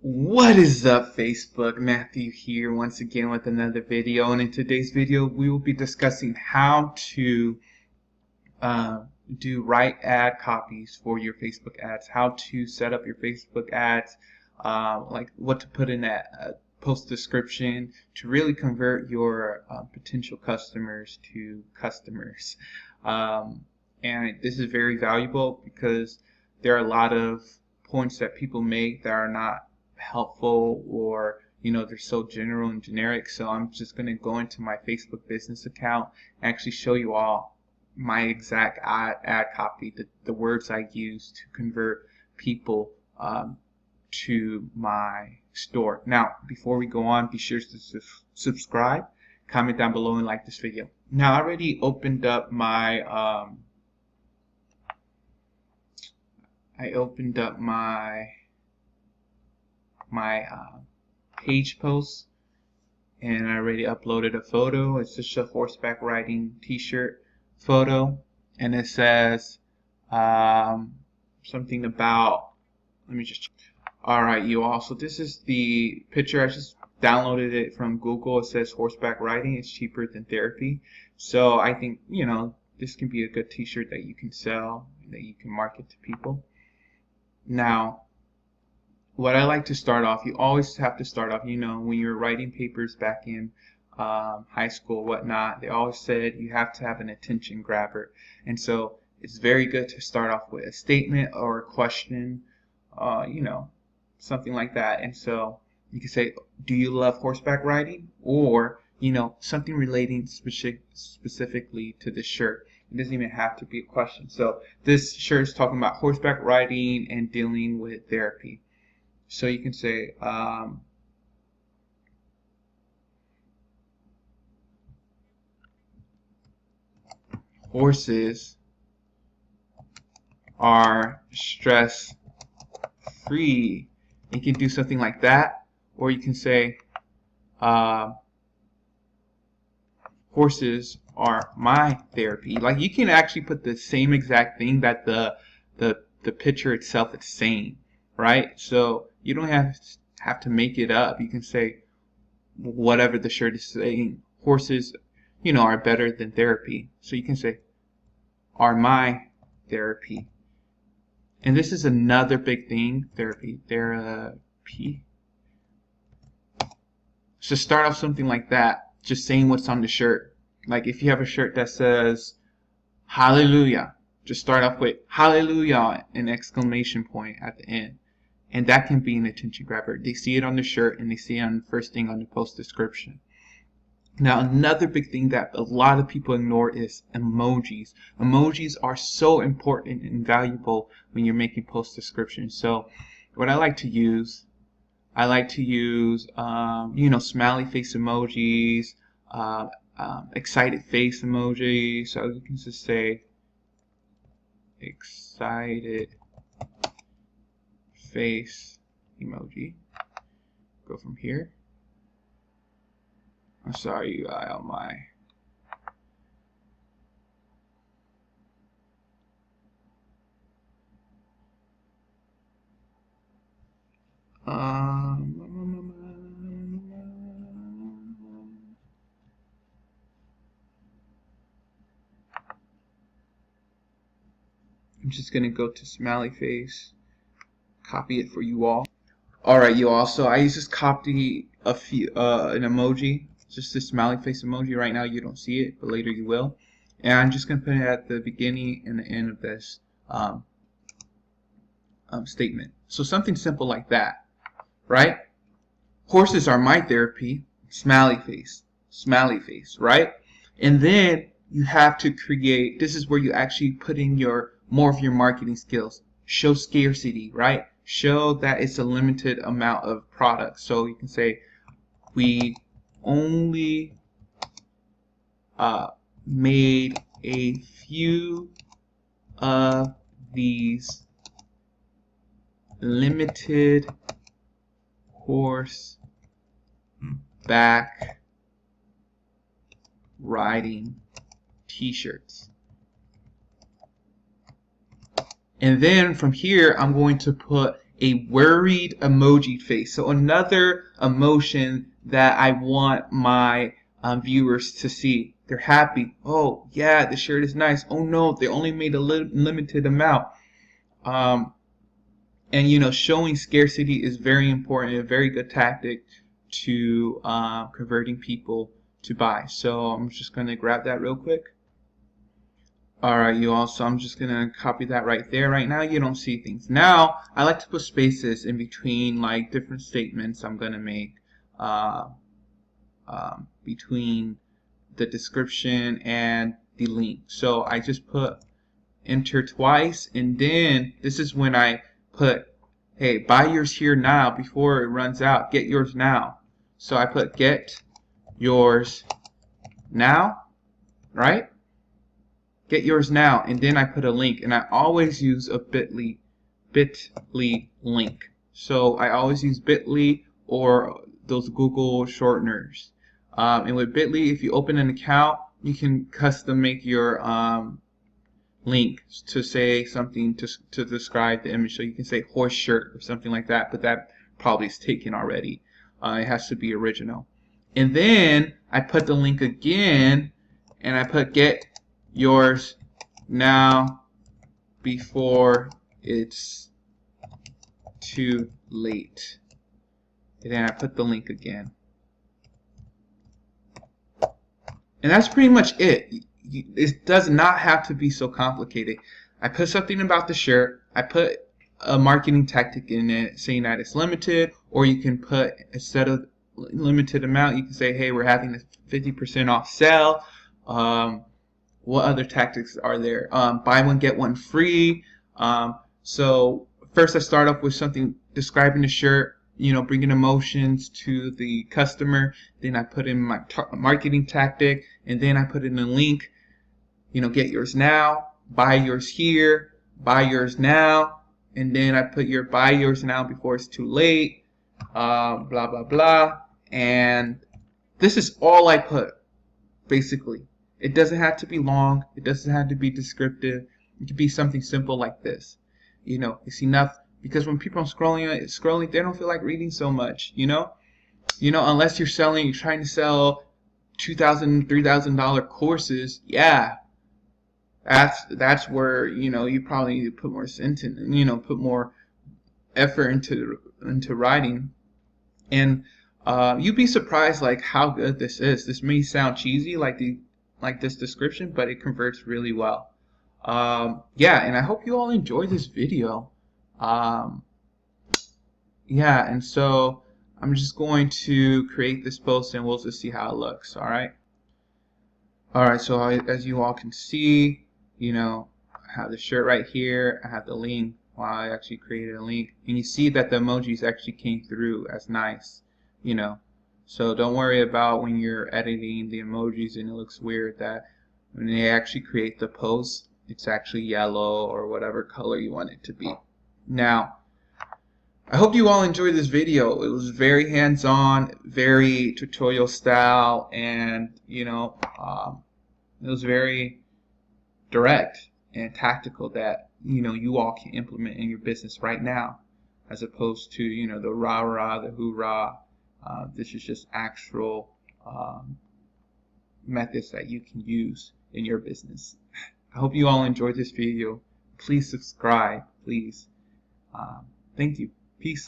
What is up, Facebook? Matthew here once again with another video, and in today's video we will be discussing how to do right ad copies for your Facebook ads, how to set up your Facebook ads, like what to put in that post description to really convert your potential customers to customers. And this is very valuable because there are a lot of points that people make that are not helpful, or they're so general and generic. So I'm just going to go into my Facebook business account and actually show you all my exact ad copy, the words I use to convert people to my store. Now, before we go on, be sure to subscribe, comment down below, and like this video. Now, I already opened up my page post, and I already uploaded a photo. It's just a horseback riding t-shirt photo, and it says something about, let me just check. Alright, you all, so this is the picture. I just downloaded it from Google. It says horseback riding is cheaper than therapy. So I think this can be a good t-shirt that you can sell, that you can market to people. Now, what I like to start off, you always have to start off, when you're writing papers back in high school, whatnot, they always said you have to have an attention grabber. And so it's very good to start off with a statement or a question, something like that. And so you can say, do you love horseback riding? Or, something relating specifically to this shirt. It doesn't even have to be a question. So this shirt is talking about horseback riding and dealing with therapy. So you can say, horses are stress-free. You can do something like that, or you can say, horses are my therapy. Like, you can actually put the same exact thing that the picture itself is saying, right? So you don't have to make it up. You can say whatever the shirt is saying. Horses, are better than therapy. So you can say, are my therapy. And this is another big thing, therapy. So start off something like that, just saying what's on the shirt. Like if you have a shirt that says hallelujah, just start off with hallelujah, an exclamation point at the end. And that can be an attention grabber. They see it on the shirt and they see it on the first thing on the post description. Now, another big thing that a lot of people ignore is emojis. Emojis are so important and valuable when you're making post descriptions. So what I like to use, smiley face emojis, excited face emoji. So you can just say excited face emoji. Go from here. I'm sorry, you got on my I'm just gonna go to smiley face, copy it for you all. Alright, you all, so I just copy an emoji, just a smiley face emoji. Right now you don't see it, but later you will. And I'm just going to put it at the beginning and the end of this statement. So something simple like that, right? Horses are my therapy, smiley face, right? And then you have to create, this is where you actually put in more of your marketing skills. Show scarcity, right? Show that it's a limited amount of products. So you can say, we only made a few of these limited horseback riding t-shirts. And then from here, I'm going to put a worried emoji face. So another emotion that I want my viewers to see. They're happy. Oh yeah, the shirt is nice. Oh no, they only made a limited amount. And you know, showing scarcity is very important, a very good tactic to converting people to buy. So I'm just going to grab that real quick. Alright, you all, so I'm just going to copy that right there. Right now you don't see things. Now I like to put spaces in between like different statements I'm going to make between the description and the link. So I just put enter twice, and then this is when I put, hey, buy yours here now before it runs out. Get yours now. So I put get yours now, right? Get yours now, and then I put a link, and I always use a bit.ly link. So I always use bit.ly or those Google shorteners. And with bit.ly, if you open an account, you can custom make your link to say something to describe the image. So you can say horse shirt or something like that, but that probably is taken already. It has to be original. And then I put the link again, and I put get yours now before it's too late. And then I put the link again. And that's pretty much it. It does not have to be so complicated. I put something about the shirt. I put a marketing tactic in it saying that it's limited, or you can put, instead of limited amount, you can say, hey, we're having a 50% off sale. What other tactics are there? Buy one, get one free. So first I start off with something describing the shirt, you know, bringing emotions to the customer. Then I put in my marketing tactic, and then I put in a link. You know, get yours now, buy yours here, buy yours now, and then I put your buy yours now before it's too late, blah blah blah. And this is all I put, basically. It doesn't have to be long, it doesn't have to be descriptive. It could be something simple like this. You know, it's enough, because when people are scrolling, they don't feel like reading so much, you know, unless you're trying to sell $2,000, $3,000 courses. Yeah, that's where, you know, you probably need to put more put more effort into writing. And you'd be surprised like how good this is. This may sound cheesy like this description, but it converts really well. Yeah, and I hope you all enjoyed this video. Yeah, and so I'm just going to create this post, and we'll just see how it looks. Alright, so as you all can see, you know, I have the shirt right here, I have the link. Well, I actually created a link, and you see that the emojis actually came through as nice, you know. So don't worry about when you're editing the emojis and it looks weird, that when they actually create the post, it's actually yellow or whatever color you want it to be. Now, I hope you all enjoyed this video. It was very hands-on, very tutorial style, and you know, it was very direct and tactical that, you know, you all can implement in your business right now, as opposed to, you know, the rah-rah, the hoorah. This is just actual methods that you can use in your business. I hope you all enjoyed this video. Please subscribe, please. Thank you. Peace.